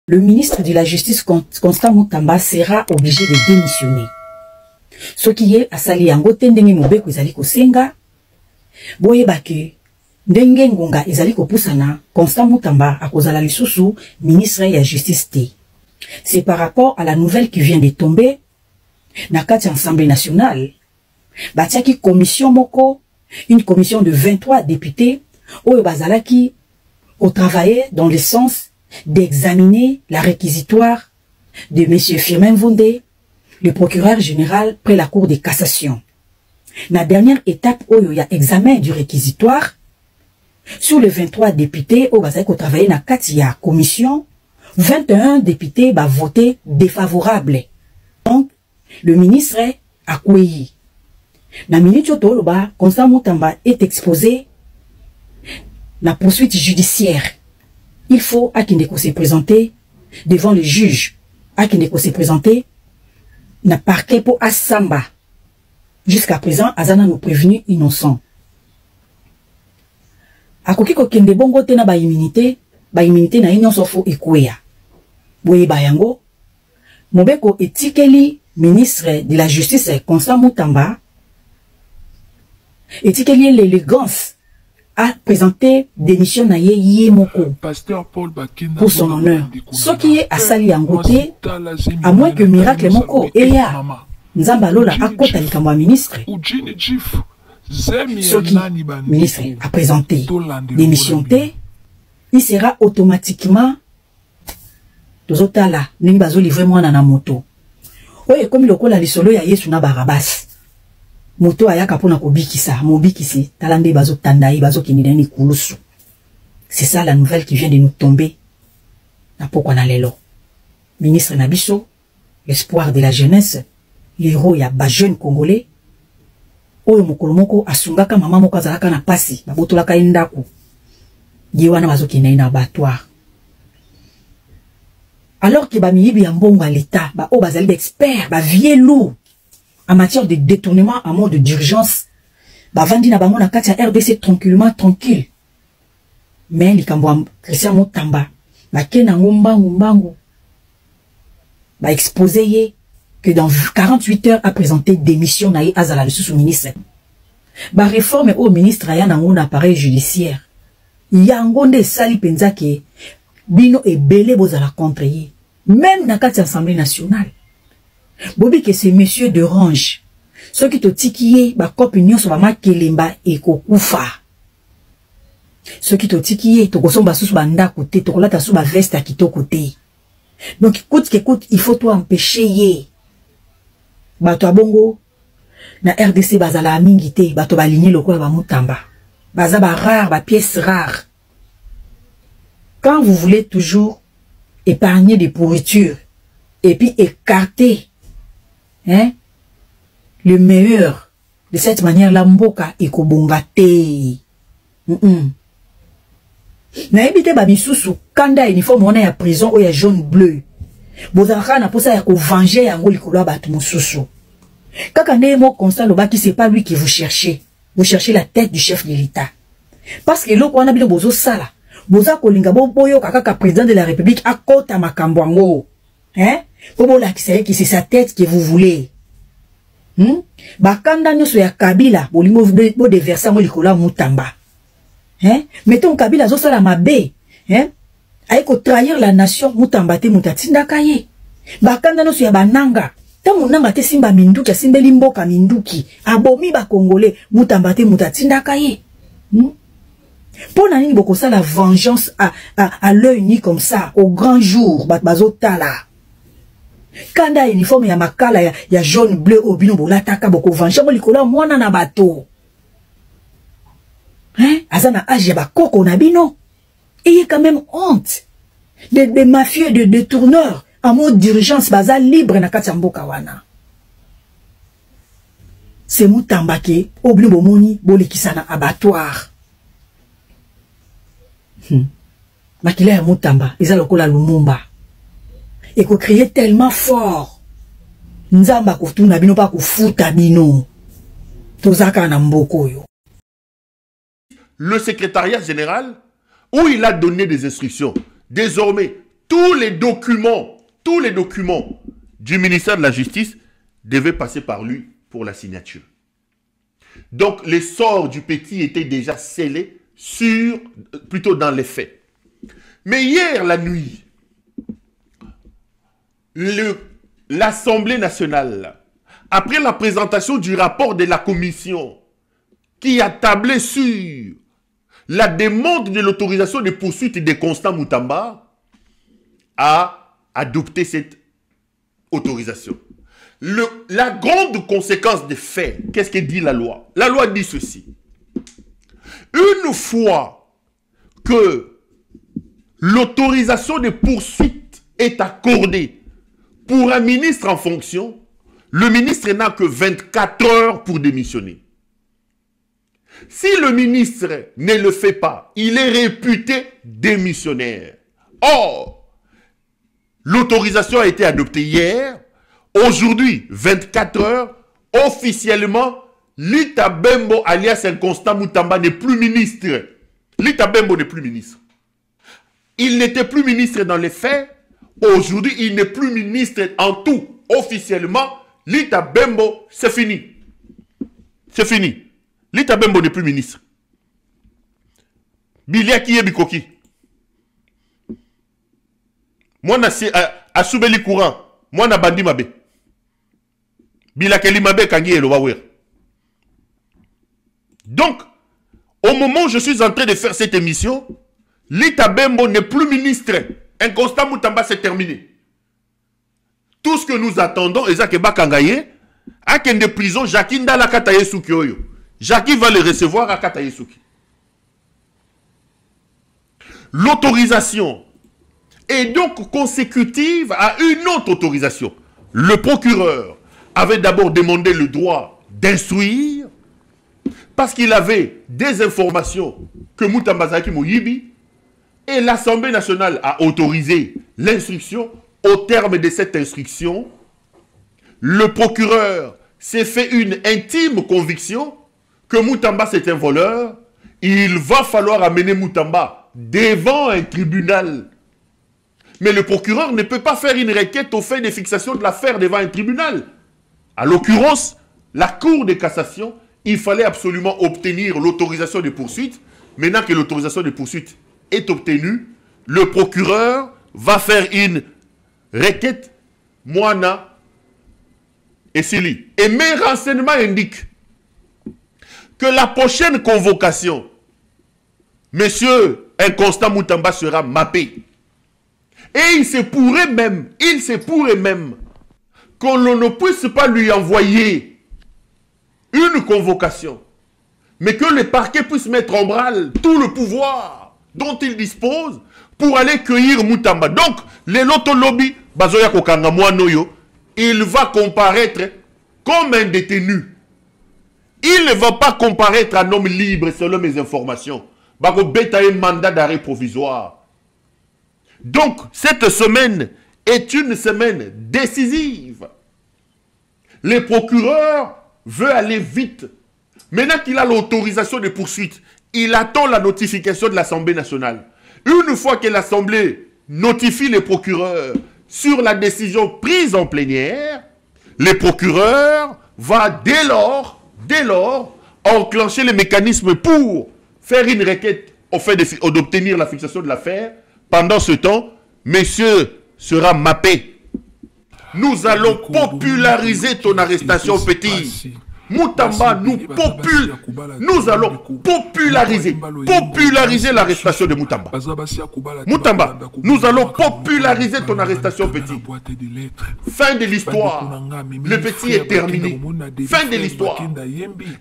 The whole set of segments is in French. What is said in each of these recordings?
le ministre de la Justice, Constant Mutamba, sera obligé de démissionner. Ce qui est à Sali Yango, Tendenge Mobeko, Izali Kosenga, Boye Bake, Ndenge Ngonga, Izali Kopusana, Constant Mutamba, à Kozala Lisusu, ministre de la Justice T. C'est par rapport à la nouvelle qui vient de tomber, Nakati Assemblée nationale, Batiaki commission Moko, une commission de 23 députés, Oyo Bazalaki, ont travaillé dans le sens d'examiner la réquisitoire de M. Firmin Vondé, le procureur général près la Cour de cassation. La dernière étape où il y a examen du réquisitoire, sur les 23 députés, où ont travaillé dans la commission, 21 députés ont voté défavorable. Donc, le ministre a accueilli. La minute où Constant Mutamba est exposé la poursuite judiciaire. Il faut à Kindeko se présenter devant le juge. À Kindeko se présenter na parquet pour Assamba. Jusqu'à présent, Azana nous prévenu innocent. Akoki ko kende bongo te na ba immunité na union sofo ikuya. Boye bayango. Mobeko etikeli ministre de la Justice Constant Mutamba. Etikeli l'élégance a présenté démission na Yemoko pour son honneur. Ce qui est à Sali Yangote, à moins que miracle Moko et ya Nzambalola a kota likamwa ministre. Ce qui ministre a présenté démission T, il sera automatiquement tozotala ningi bazo livrer mwana na moto. Oye comme lokola lisolo ya Yesu na Barabas. Moto ayaka pona kobikisa, mobikisi, talande bazo tandaï, bazo kinideni kulusu. C'est ça la nouvelle qui vient de nous tomber. Na poko na lelo. Ministre Nabiso, l'espoir de la jeunesse, l'héros ya ba jeune congolais. Oyo mokolo moko asungaka mama moko azalaka na pasi, babotolaka indako. Yewana bazo kinai na abattoir. Alors que ba miyibi ya mbongo à l'état, ba o bazali d'expert, ba vieux loup. En matière de détournement en mode d'urgence, bavandi na bango na kati ya RDC tranquille. Mais likambo Christian Mutamba, ba kena ngombangu, ba exposé ye que dans 48 heures a présenté démission na ye azala le sous-ministre. Ba réforme au ministre aya na ngona appareil judiciaire. Yango nde sali penza ke bino ebele bozala contre ye. Même na kati ya Assemblée nationale. Bobi que c'est monsieur de Range. Ce qui te tikiye, ba kopinion sur ma kelemba et kokufa. Ce qui te tikiye, to kosomba sous banda côté, to kolata sous ba veste à kito côté. Donc écoute, il faut toi empêcher ye. Bato abongo, na RDC bazala amingite, bato baligné lokola ba Mutamba. Baza ba rare, ba pièces rares. Quand vous voulez toujours épargner des pourritures, et puis écarter le meilleur de cette manière la mboka ekobongate. Na ebite ba misusu kanda uniforme on ya prison ou ya jaune bleu. Bozaka na posa ya ko venger yango likolo batu mususu. Kaka ndemo constat lo baki c'est pas lui que vous cherchez. Vous cherchez la tête du chef de l'État. Parce que loko wana bino bozo sala. Boza kolinga boyo kaka président de la République a kota makambo ngo. Bobo la qui c'est sa tête que vous voulez. Bakanda nyoso ya Kabila bolingo bo de versa mo likola Mutamba. Mettons Kabila zo sala mabe. Aiko trahir la nation Mutamba te mutatinda kaye. Bakanda nyoso ya bananga. Ta munanga te simba minduki simbe limboka minduki. Abomi ba Congolais Mutamba te mutatinda kaye. Pour nani boko ça la vengeance à l'œil ni comme ça au grand jour bazo tala. Kanda uniforme ya makala ya jaune bleu au bino bolataka boko venger mo likola mwana na bato. Azana age ba koko na bino. Ayez quand même honte. Des mafieux, de détourneurs en mode d'urgence baza libre na kati mboka wana. C'est Mutamba ke obino bomoni bolekisa na abattoir. Makila ya Mutamba eza lokola Lumumba. Et qu'on criait tellement fort. Nzamba kutuna bino pa kufuta bino. Tozaka na mboko yo. Le secrétariat général, où il a donné des instructions. Désormais, tous les documents du ministère de la Justice devaient passer par lui pour la signature. Donc, les sorts du petit étaient déjà scellés plutôt dans les faits. Mais hier, la nuit, l'Assemblée nationale, après la présentation du rapport de la commission qui a tablé sur la demande de l'autorisation de poursuite de Constant Moutamba, a adopté cette autorisation. La grande conséquence des faits, qu'est-ce que dit la loi? La loi dit ceci. Une fois que l'autorisation de poursuite est accordée pour un ministre en fonction, le ministre n'a que 24 heures pour démissionner. Si le ministre ne le fait pas, il est réputé démissionnaire. Or, l'autorisation a été adoptée hier. Aujourd'hui, 24 heures, officiellement, Lita Bembo alias Constant Moutamba n'est plus ministre. Lita Bembo n'est plus ministre. Il n'était plus ministre dans les faits. Aujourd'hui, il n'est plus ministre en tout. Officiellement, Lita Bembo, c'est fini. C'est fini. Lita Bembo n'est plus ministre. Bilia qui est Bikoki. Moi, à Soubeli Courant, moi, na Bandi Mabe. Bila Keli Mabe Kangi et Lowawer. Donc, au moment où je suis en train de faire cette émission, Lita Bembo n'est plus ministre. Un Constant Moutamba, c'est terminé. Tout ce que nous attendons, Ezakeba Kangaye, à Kende prison, Jackie Ndala Kataye Soukioyo. Jackie va le recevoir à Kataye Souki. L'autorisation est donc consécutive à une autre autorisation. Le procureur avait d'abord demandé le droit d'instruire parce qu'il avait des informations que Moutamba Zaki Moyibi, et l'Assemblée nationale a autorisé l'instruction. Au terme de cette instruction, le procureur s'est fait une intime conviction que Moutamba c'est un voleur. Il va falloir amener Moutamba devant un tribunal. Mais le procureur ne peut pas faire une requête au fait de fixation de l'affaire devant un tribunal. À l'occurrence, la Cour de cassation, il fallait absolument obtenir l'autorisation de poursuite. Maintenant que l'autorisation de poursuite est obtenue, le procureur va faire une requête, Moana et Sili. Et mes renseignements indiquent que la prochaine convocation, monsieur Constant Moutamba sera mappé. Et il se pourrait même qu'on ne puisse pas lui envoyer une convocation, mais que le parquet puisse mettre en branle tout le pouvoir dont il dispose pour aller cueillir Moutamba. Donc, les Loto Lobby, Bazoya Kokanga Moanoyo, il va comparaître comme un détenu. Il ne va pas comparaître un homme libre selon mes informations. Bako Beta un mandat d'arrêt provisoire. Donc, cette semaine est une semaine décisive. Le procureur veut aller vite. Maintenant qu'il a l'autorisation de poursuite, il attend la notification de l'Assemblée nationale. Une fois que l'Assemblée notifie les procureurs sur la décision prise en plénière, le procureur va dès lors, enclencher les mécanismes pour faire une requête au fait d'obtenir la fixation de l'affaire. Pendant ce temps, monsieur sera mappé. Nous allons populariser ton arrestation, petit. Moutamba, nous allons populariser l'arrestation de Moutamba. Moutamba, nous allons populariser ton arrestation, petit. Fin de l'histoire. Le petit est terminé. Fin de l'histoire.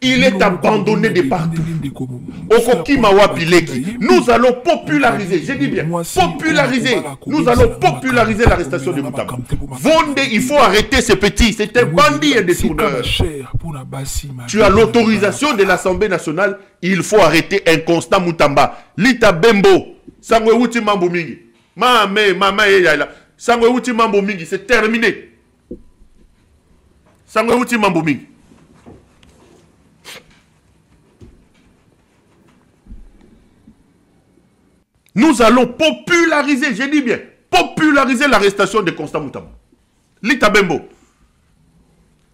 Il est abandonné de partout. Okokimawa Pileki. Nous allons populariser, je dis bien, populariser. Nous allons populariser l'arrestation de Moutamba. Vonde, il faut arrêter ce petit. C'est un bandit et détourneur. Tu as l'autorisation de l'Assemblée nationale, il faut arrêter un Constant Moutamba. Lita Bembo, Sangwe Wuti Mambo Mingi. Mama Yala. Sangwe Wuti Mambo Mingi, c'est terminé. Sangwe Wuti Mambo Mingi. Nous allons populariser, je dis bien, populariser l'arrestation de Constant Moutamba. Lita Bembo.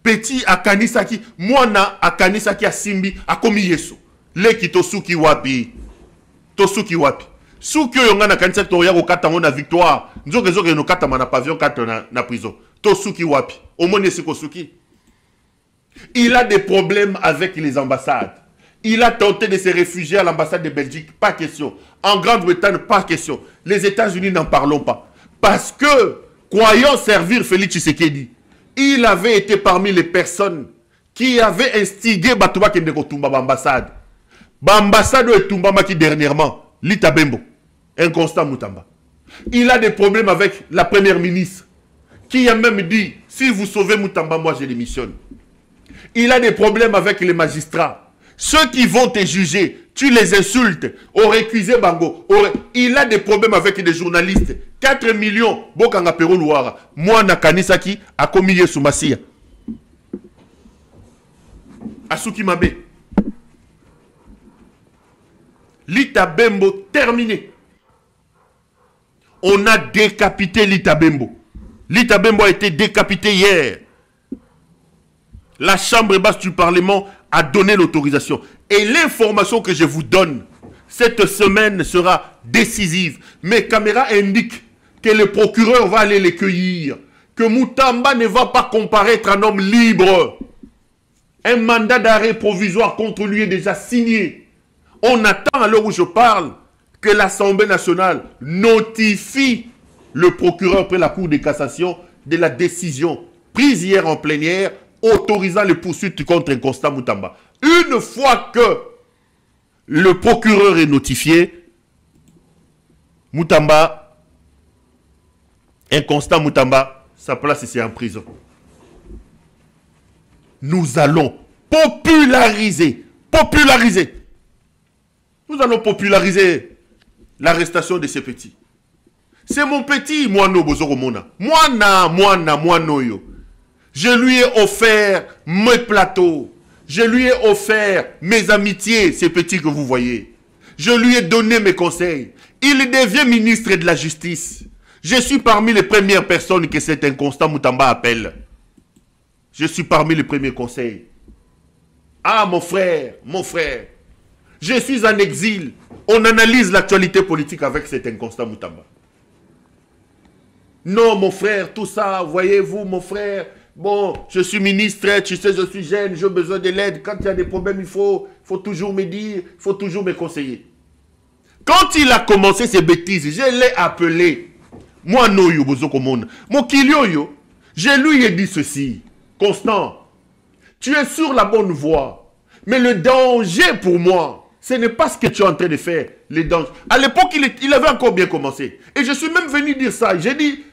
Petit akanisaki, mwana akanisaki asimbi akomi yeso. Leki tosuki wapi. Tosuki wapi. Suki yonga na kanisaki toya ko kata na victoire. Nzoke no kata na pavillon kata na prison. Tosuki wapi. Omone siko suki. Il a des problèmes avec les ambassades. Il a tenté de se réfugier à l'ambassade de Belgique, pas question. En Grande-Bretagne, pas question. Les États-Unis n'en parlons pas. Parce que, croyant servir Félix Tshisekedi, il avait été parmi les personnes qui avaient instigé Batouba Kendeko Tumba l'ambassade. L'ambassade de Tumba Maki dernièrement, Lita Bembo, un Constant Moutamba. Il a des problèmes avec la première ministre, qui a même dit, si vous sauvez Moutamba, moi je démissionne. Il a des problèmes avec les magistrats. Ceux qui vont te juger, tu les insultes, aurait accusé Bango. Il a des problèmes avec des journalistes. 4 millions, Bokanga Perou Louara. Moi, Nakanisaki, a commis Yesu Masia. Asuki Mabe. Lita Bembo, terminé. On a décapité Lita Bembo. Lita Bembo a été décapité hier. La chambre basse du Parlement a donné l'autorisation. Et l'information que je vous donne, cette semaine sera décisive. Mes caméras indiquent que le procureur va aller les cueillir. Que Moutamba ne va pas comparaître un homme libre. Un mandat d'arrêt provisoire contre lui est déjà signé. On attend à l'heure où je parle que l'Assemblée nationale notifie le procureur près la Cour de cassation de la décision prise hier en plénière autorisant les poursuites contre un Constant Moutamba. Une fois que le procureur est notifié, Moutamba, un Constant Moutamba, sa place c'est en prison. Nous allons populariser. Nous allons populariser l'arrestation de ces petits. C'est mon petit, Moano Bozoromona. Moano. Je lui ai offert mes plateaux. Je lui ai offert mes amitiés, ces petits que vous voyez. Je lui ai donné mes conseils. Il devient ministre de la Justice. Je suis parmi les premières personnes que cet inconstant Moutamba appelle. Je suis parmi les premiers conseils. Ah, mon frère. Je suis en exil. On analyse l'actualité politique avec cet inconstant Moutamba. Non, mon frère, tout ça, voyez-vous, mon frère... Bon, je suis ministre, tu sais, je suis jeune, j'ai besoin de l'aide. Quand il y a des problèmes, il faut toujours me dire, il faut toujours me conseiller. Quand il a commencé ces bêtises, je l'ai appelé. Moi, Noyo, Bozokomon. Mon Kilioyo, je lui ai dit ceci. Constant, tu es sur la bonne voie. Mais le danger pour moi, ce n'est pas ce que tu es en train de faire. Les dangers. À l'époque, il avait encore bien commencé. Et je suis même venu dire ça. J'ai dit...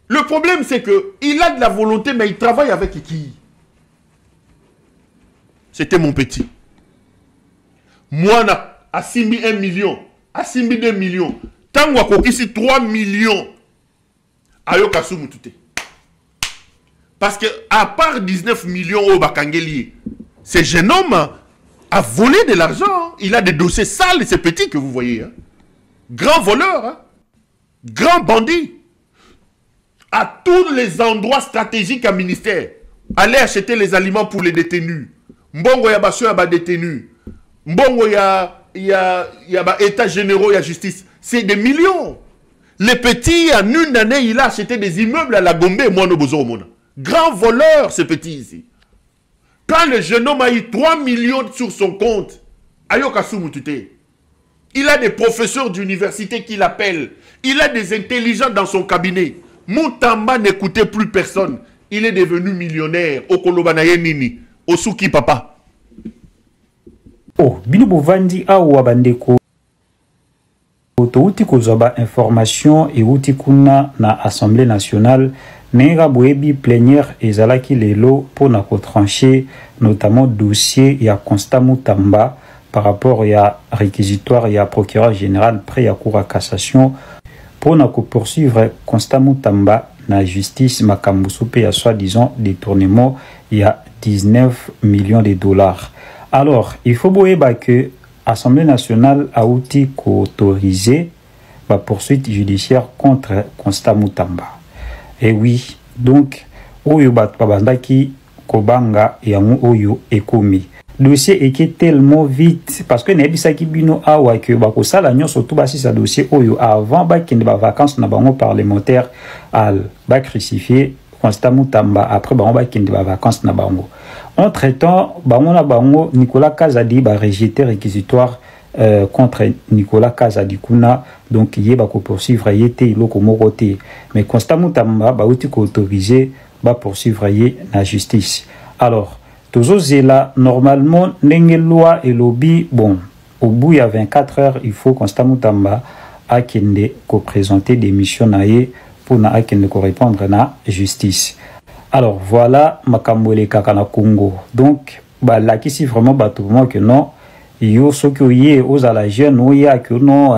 Le problème, c'est qu'il a de la volonté, mais il travaille avec qui? C'était mon petit. Moi, à Simbi 1 million, à Simbi 2 millions, tant que ici 3 millions, Ayoka Soumoutoute. Parce que, à part 19 millions au Bakangeli, ce jeune homme a volé de l'argent. Il a des dossiers sales, ces petits que vous voyez. Hein. Grand voleur, hein. Grand bandit. À tous les endroits stratégiques à ministère, allez acheter les aliments pour les détenus. Mbongo ya baso ya ba détenus. Mbongo ya ba état généraux ya justice. C'est des millions. Les petits, en une année, il a acheté des immeubles à la Gombe et Moano Bozoromona. Grand voleur, ces petits ici. Quand le jeune homme a eu 3 millions sur son compte, Ayoka Soumoutoute, il a des professeurs d'université qui l'appellent. Il a des intelligents dans son cabinet. Moutamba n'écoutait plus personne. Il est devenu millionnaire. Au Kolobanaye Nini. Au Souki Papa. Oh, bino bovandi awa bandeko. Touti kozaba information et outi kuna na Assemblée nationale. Nenga boebi plénière ezalaki lelo pour na trancher notamment dossier ya Constant Moutamba par rapport ya réquisitoire ya procureur général près ya cour à cassation. Pour poursuivre Constant Moutamba na justice Makambousope ya soi-disant détournement il y a 19 millions de dollars. Alors, il faut voir que l'Assemblée nationale a outil qu'autorisé la poursuite judiciaire contre Constant Mutamba. Et oui, donc oyo bat babandaki kobanga yango oyo ekomi. Dossier était tellement vite parce que nebisaki bino awa que bakosala nyonso tout basi sa dossier oyo avant bakende ba vacances na bango parlementaire al ba crucifié Constant Mutamba après bango bakende ba vacances na bango. Entre temps bango na bango Nicolas Kazadi ba rejeté réquisitoire contre Nicolas Kazadi kuna donc yé ba ko poursuivre yété iloko moroté mais Constant Mutamba ba outi ko autoriser ba poursuivre yé na justice. Alors toujours là, normalement, n'engel loi et lobby, bon, au bout il y a 24 heures, il faut Constant Mutamba a kende ko présenter des missions naé pour na a kende ko répondre na justice. Alors voilà makambolé kakana Congo. Donc bah là qui si vraiment bah tout moment que non, yo so que yé aux à la jeune ou ya que non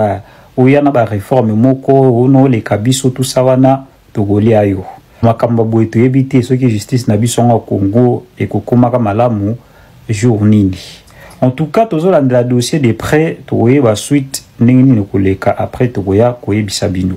ou ya na ba réforme moko ou non les kabiso tout ça wana togoli ayo. Makamba boeto ebité ce qui justice na biso au Congo et kokomaka malamu jour nini. En tout cas tozo la dossier de près toye ba suite nini koleka après toya koyebisa bino.